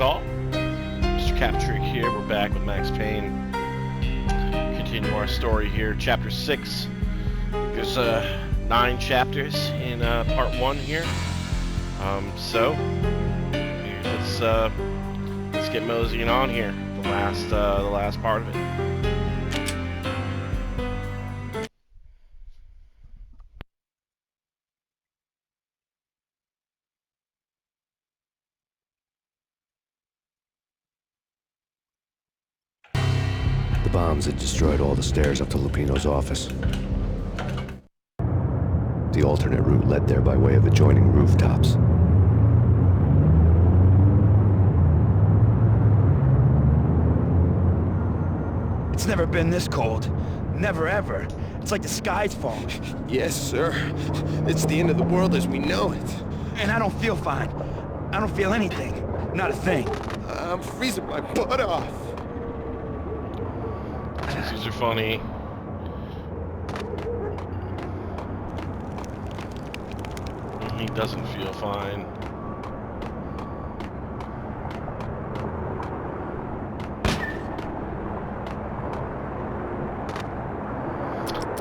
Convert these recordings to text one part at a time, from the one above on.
Greetings all. Mr.Captrik here. We're back with Max Payne. Continue our story here. Chapter 6. There's 9 chapters in part 1 here. So let's get moseying on here. The last part of it. The bombs had destroyed all the stairs up to Lupino's office. The alternate route led there by way of adjoining rooftops. It's never been this cold. Never ever. It's like the sky's falling. Yes, sir. It's the end of the world as we know it. And I don't feel fine. I don't feel anything. Not a thing. I'm freezing my butt off. These are funny. He doesn't feel fine.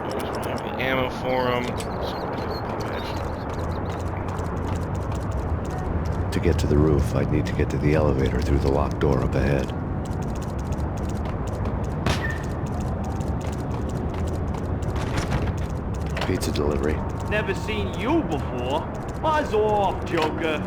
We don't have any ammo for him. To get to the roof, I'd need to get to the elevator through the locked door up ahead. Pizza delivery. Never seen you before. Buzz off, Joker.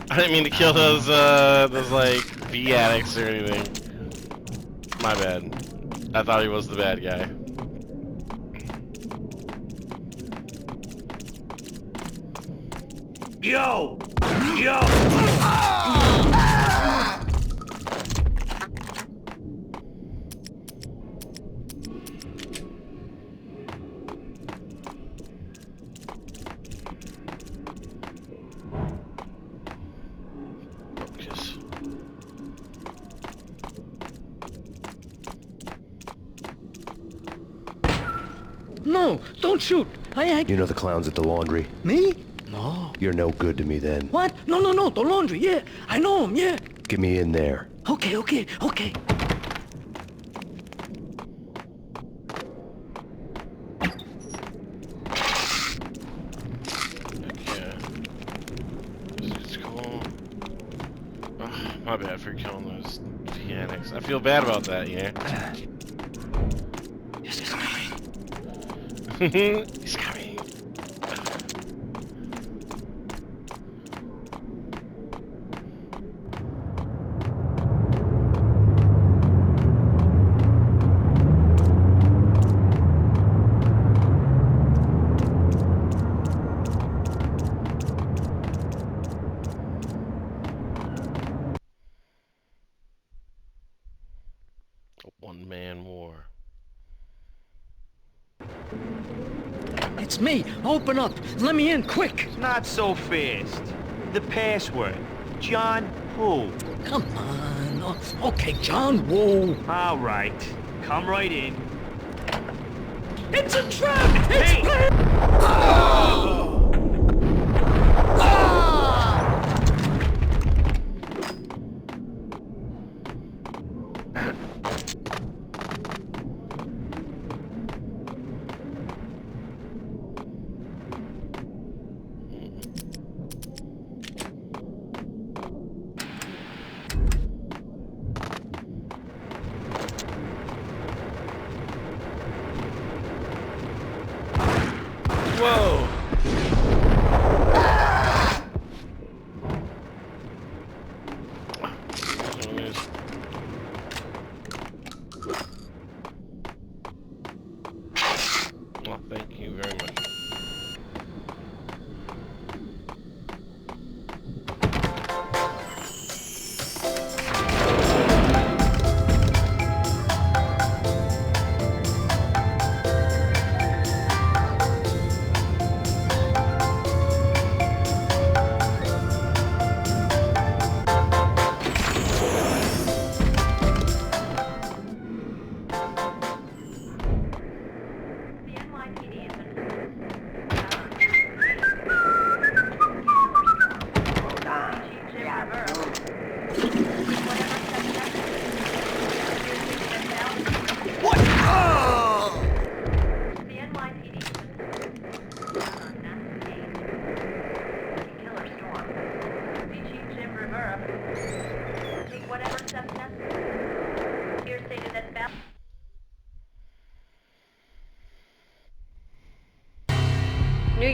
I didn't mean to kill those like V addicts or anything. My bad. I thought he was the bad guy. Yo! Yo! No, don't shoot. You know the clowns at the laundry? Me? No. You're no good to me then. What? No, the laundry, yeah. I know him, yeah. Get me in there. Okay. It's cool. Oh, my bad for killing those V addicts. I feel bad about that, yeah. Yes, he's coming. He's coming. A one-man war. It's me. Open up. Let me in, quick. Not so fast. The password. John who? Come on. Oh, okay, John, whoa. All right. Come right in. It's a trap! Hey! Whoa!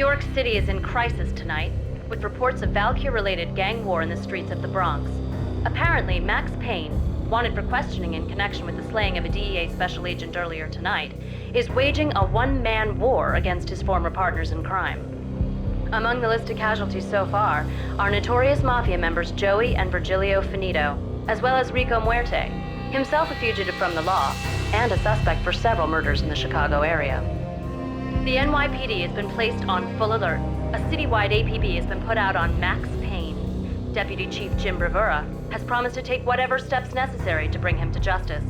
York City is in crisis tonight, with reports of Valkyr-related gang war in the streets of the Bronx. Apparently, Max Payne, wanted for questioning in connection with the slaying of a DEA special agent earlier tonight, is waging a one-man war against his former partners in crime. Among the list of casualties so far are notorious mafia members Joey and Virgilio Finito, as well as Rico Muerte, himself a fugitive from the law, and a suspect for several murders in the Chicago area. The NYPD has been placed on full alert. A citywide APB has been put out on Max Payne. Deputy Chief Jim Bravura has promised to take whatever steps necessary to bring him to justice.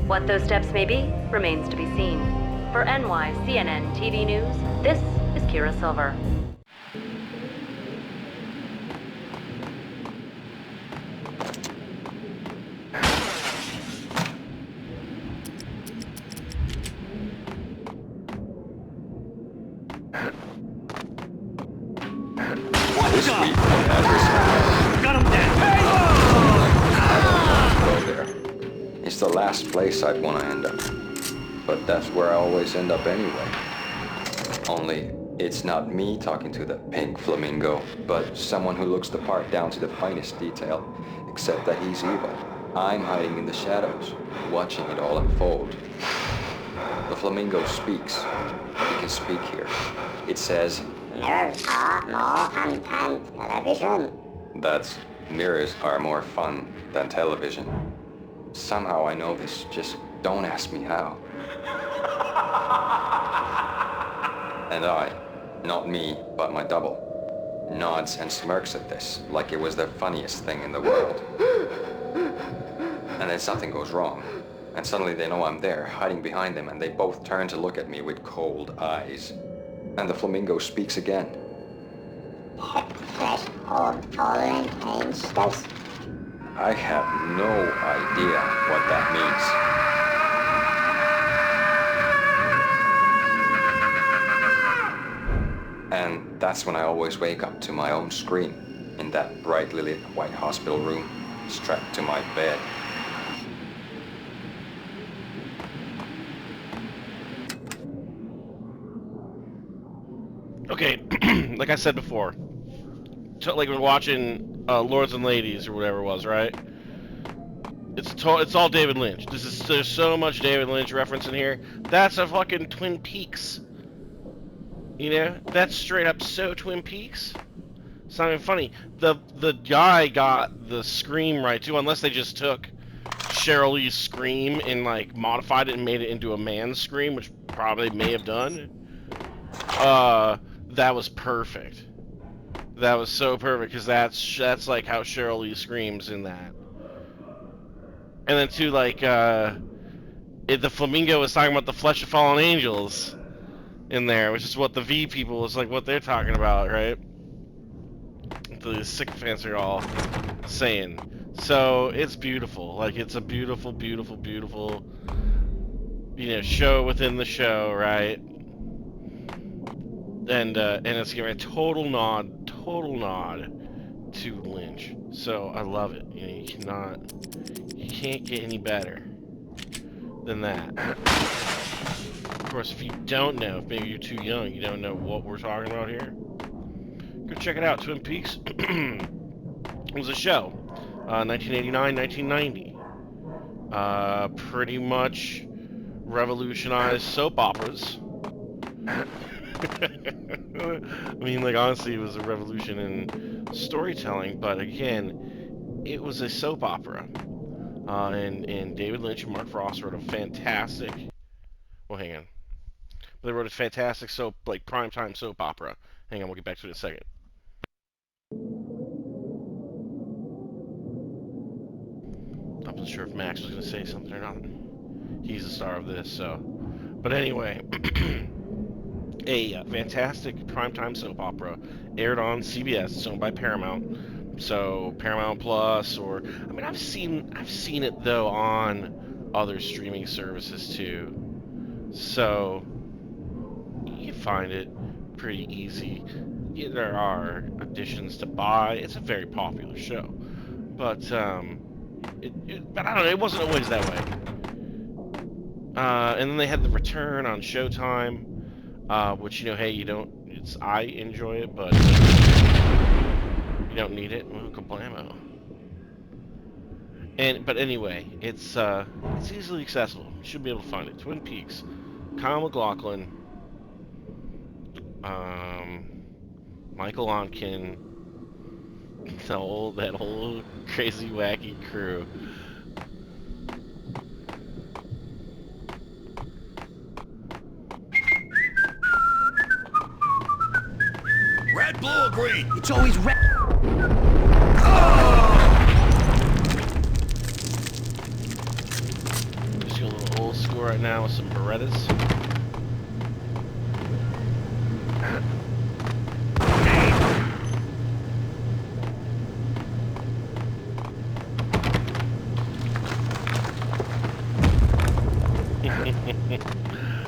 What those steps may be remains to be seen. For NYCNN TV News, this is Kira Silver. Got him dead. Go there. It's the last place I'd want to end up. But that's where I always end up anyway. Only, it's not me talking to the pink flamingo, but someone who looks the part down to the finest detail, except that he's evil. I'm hiding in the shadows, watching it all unfold. The flamingo speaks. He can speak here. It says, "Mirrors are more fun than television." That's, mirrors are more fun than television. Somehow I know this, just don't ask me how. And I, not me, but my double, nods and smirks at this, like it was the funniest thing in the world. And then something goes wrong, and suddenly they know I'm there, hiding behind them, and they both turn to look at me with cold eyes. And the flamingo speaks again. I have no idea what that means. And that's when I always wake up to my own scream, in that brightly lit white hospital room, strapped to my bed. Okay, like I said before, like we're watching Lords and Ladies or whatever it was, right? It's all David Lynch. There's so much David Lynch reference in here. That's a fucking Twin Peaks. You know, that's straight up so Twin Peaks. It's not even funny. The guy got the scream right too, unless they just took Cheryl Lee's scream and like modified it and made it into a man's scream, which probably may have done. That was perfect. That was so perfect, because that's like how Cheryl Lee screams in that. And then too, like, the flamingo was talking about the flesh of fallen angels in there, which is what the V people is like what they're talking about, right? The sycophants are all saying. So it's beautiful. Like, it's a beautiful, beautiful, beautiful, you know, show within the show, right? And it's giving a total nod to Lynch. So I love it. You know, you can't get any better than that. Of course, if you don't know, if maybe you're too young, you don't know what we're talking about here, go check it out. Twin Peaks. It was a show, 1989, 1990. Pretty much revolutionized soap operas. I mean, like, honestly, it was a revolution in storytelling, but again, it was a soap opera. And David Lynch and Mark Frost wrote a fantastic, well, hang on. They wrote a fantastic soap, like, primetime soap opera. Hang on, we'll get back to it in a second. I wasn't sure if Max was going to say something or not. He's the star of this, so. But anyway, a fantastic primetime soap opera aired on CBS. It's owned by Paramount, so Paramount Plus, or I mean, I've seen it though on other streaming services too. So you can find it pretty easy. Yeah, there are editions to buy. It's a very popular show, but but I don't know. It wasn't always that way. And then they had the return on Showtime. Which, you know, hey, you don't, I enjoy it, but you don't need it. Well, kablamo. But anyway, it's easily accessible. You should be able to find it. Twin Peaks, Kyle MacLachlan, Michael Onkin, that whole crazy wacky crew. Red, blue, or green? It's always red. Just a little old school right now with some Berettas.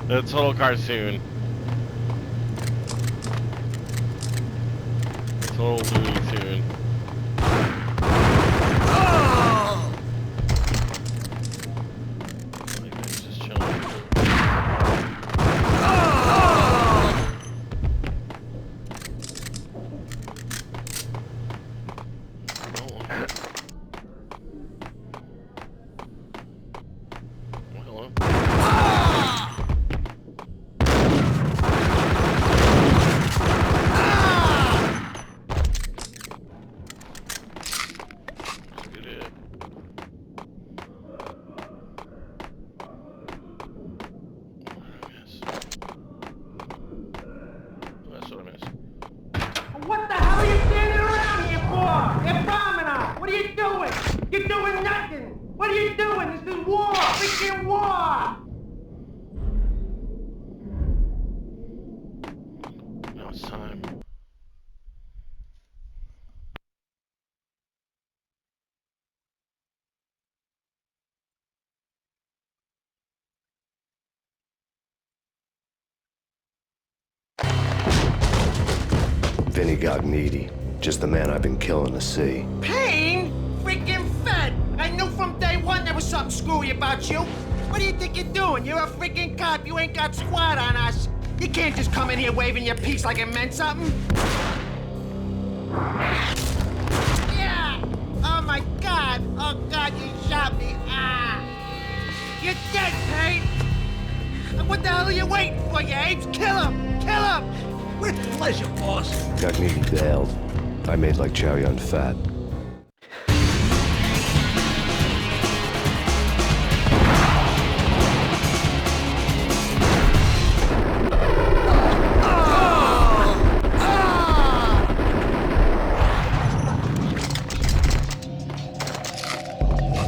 The total cartoon. Total Looney Tune. Just chilling. Hello. What the hell are you standing around here for? You're bombing us! What are you doing? You're doing nothing! What are you doing? This is war! Freaking war! Now it's time. Vinny Gognitti, just the man I've been killing to see. Payne? Freaking fed! I knew from day one there was something screwy about you. What do you think you're doing? You're a freaking cop. You ain't got squat on us. You can't just come in here waving your piece like it meant something. Yeah! Oh my God! Oh God, you shot me! Ah! You're dead, Payne! And what the hell are you waiting for, you apes? Kill him! Kill him! With pleasure, boss. Gognitti bailed. I made like Chow Yun Fat.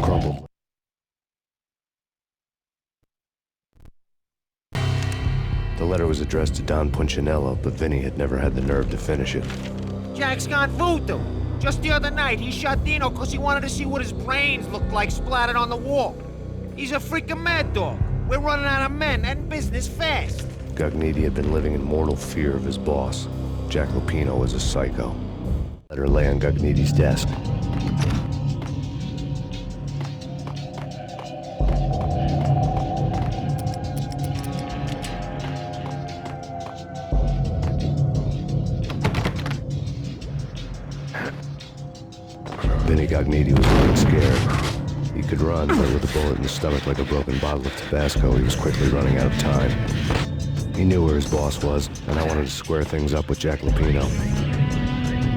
Crumbled. The letter was addressed to Don Punchinello, but Vinny had never had the nerve to finish it. Jack's gone voodoo. Just the other night, he shot Dino because he wanted to see what his brains looked like splattered on the wall. He's a freaking mad dog. We're running out of men and business fast. Gognitti had been living in mortal fear of his boss. Jack Lupino was a psycho. The letter lay on Gognitti's desk. Vinny Gognitti was getting scared. He could run, but with a bullet in the stomach like a broken bottle of Tabasco, he was quickly running out of time. He knew where his boss was, and I wanted to square things up with Jack Lupino.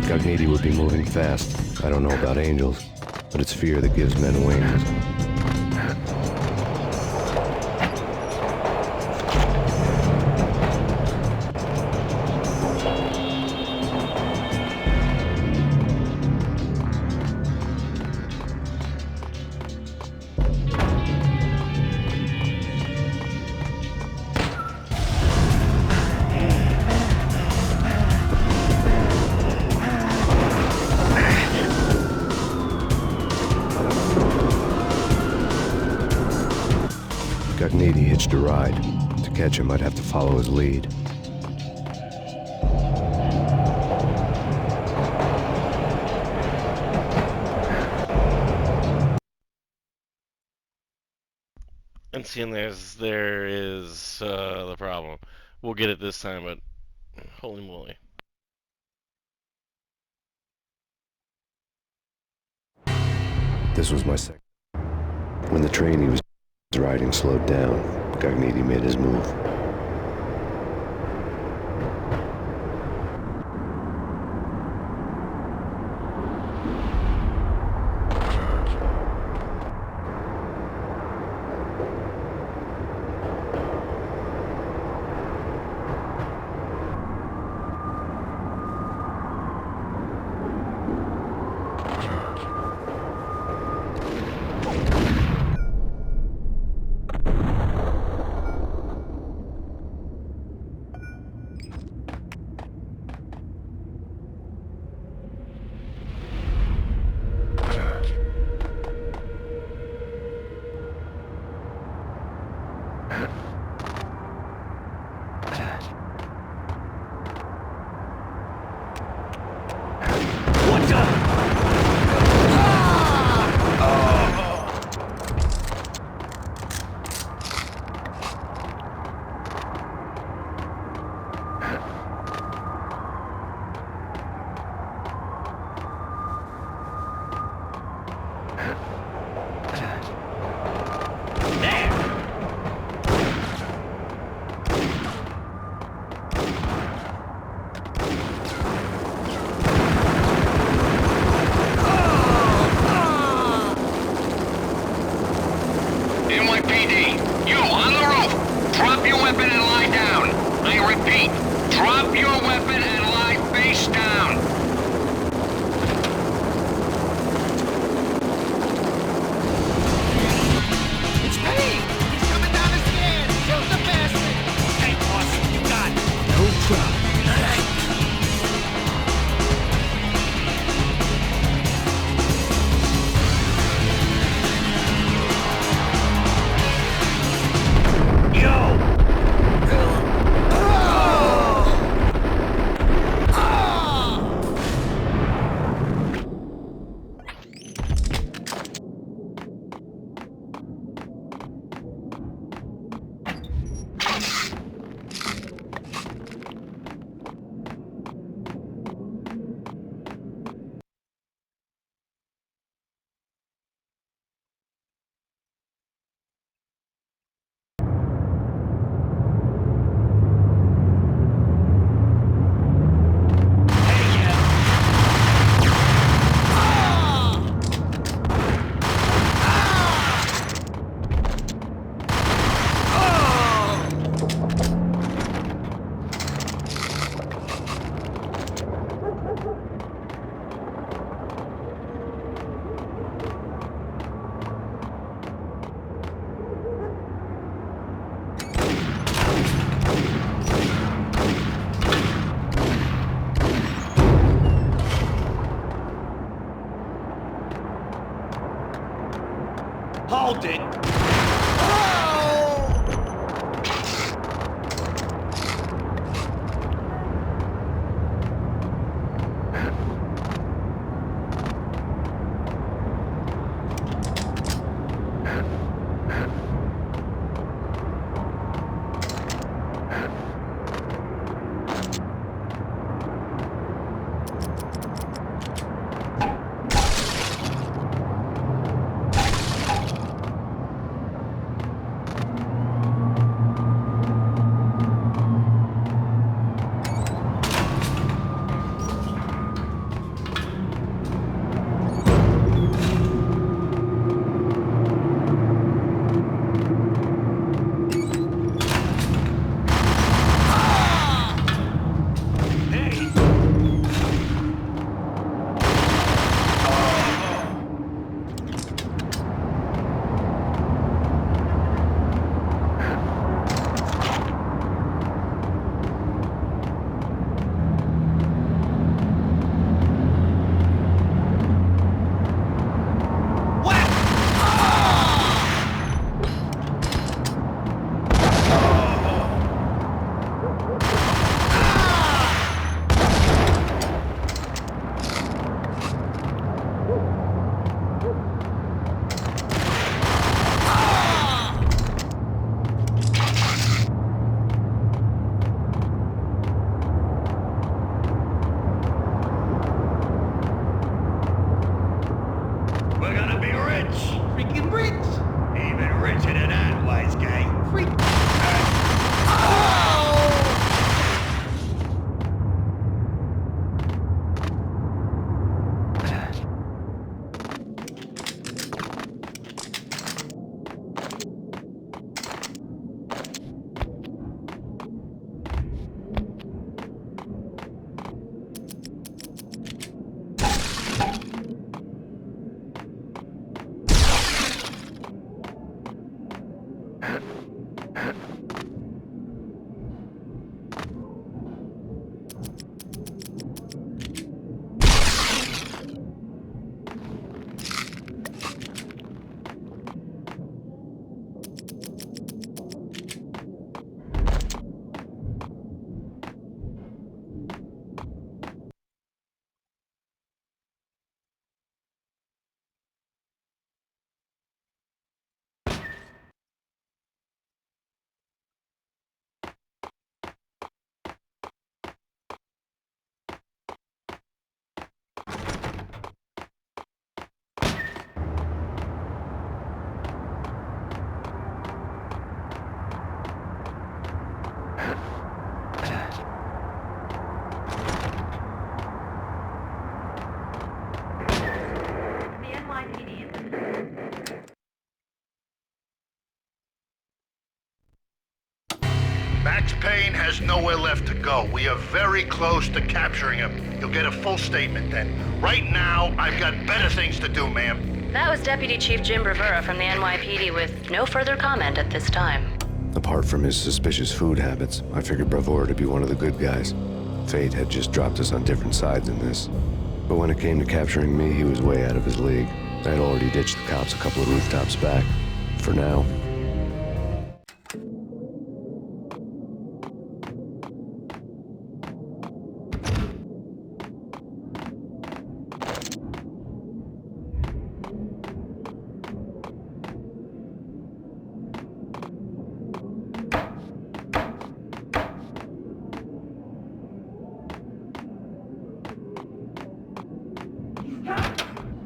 Gognitti would be moving fast. I don't know about angels, but it's fear that gives men wings. Gognitti hitched a ride. To catch him, I'd have to follow his lead. And seeing there is the problem. We'll get it this time, but Holy moly. This was my second. When the train he was riding slowed down, Gognitti made his move. Hold it! Payne has nowhere left to go. We are very close to capturing him. You'll get a full statement then. Right now, I've got better things to do, ma'am. That was Deputy Chief Jim Bravura from the NYPD with no further comment at this time. Apart from his suspicious food habits, I figured Bravura to be one of the good guys. Fate had just dropped us on different sides in this. But when it came to capturing me, he was way out of his league. I had already ditched the cops a couple of rooftops back. For now.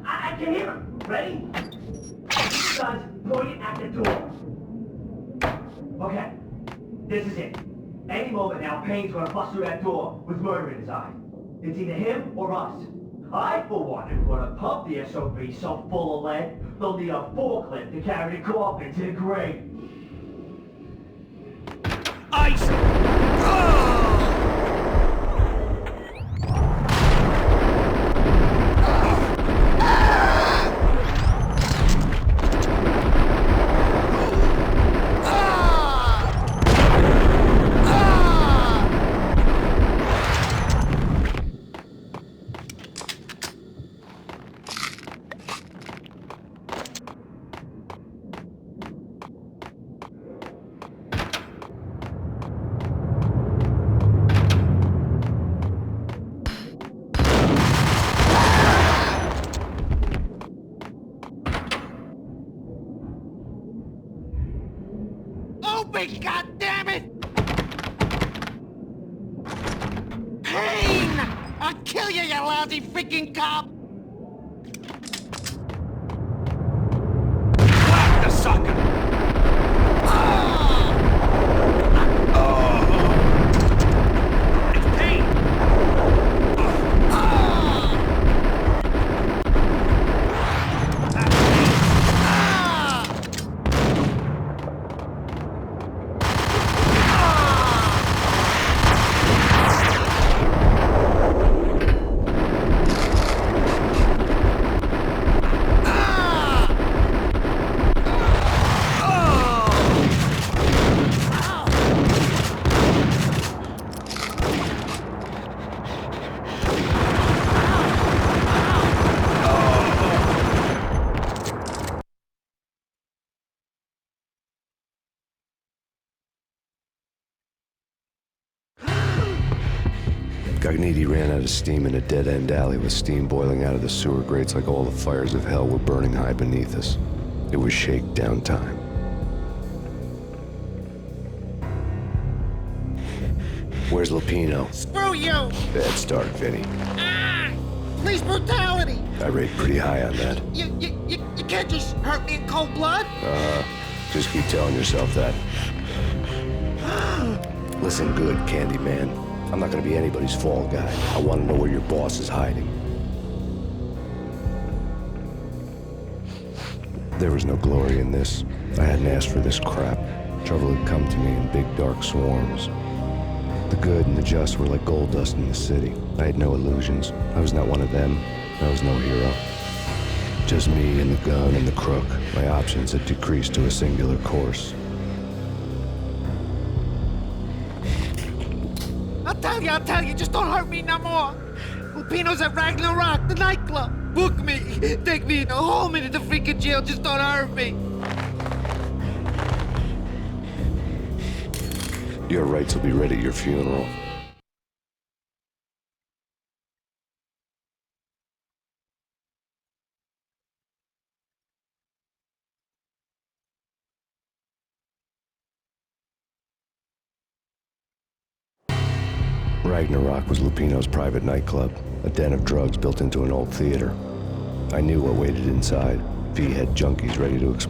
I can hear him. Ready? Guns pointed at the door. Okay, this is it. Any moment now, Payne's gonna bust through that door with murder in his eye. It's either him or us. I, for one, am gonna pump the SOB so full of lead, they'll need a forklift to carry the coffin to the grave. Ice! Open, goddammit! Payne! I'll kill you, you lousy freaking cop! Whack the sucker! It's Payne! Gagniti ran out of steam in a dead-end alley with steam boiling out of the sewer grates like all the fires of hell were burning high beneath us. It was shakedown time. Where's Lupino? Screw you! Bad start, Vinny. Police brutality! I rate pretty high on that. You can't just hurt me in cold blood! Just keep telling yourself that. Listen good, Candyman. I'm not gonna be anybody's fall guy. I want to know where your boss is hiding. There was no glory in this. I hadn't asked for this crap. Trouble had come to me in big dark swarms. The good and the just were like gold dust in the city. I had no illusions. I was not one of them. I was no hero. Just me and the gun and the crook. My options had decreased to a singular course. I'll tell you, just don't hurt me no more. Lupino's at Ragnarok, the nightclub. Book me, take me home into the freaking jail, just don't hurt me. Your rights will be read at your funeral. Ragnarok was Lupino's private nightclub, a den of drugs built into an old theater. I knew what waited inside. V had junkies ready to explode.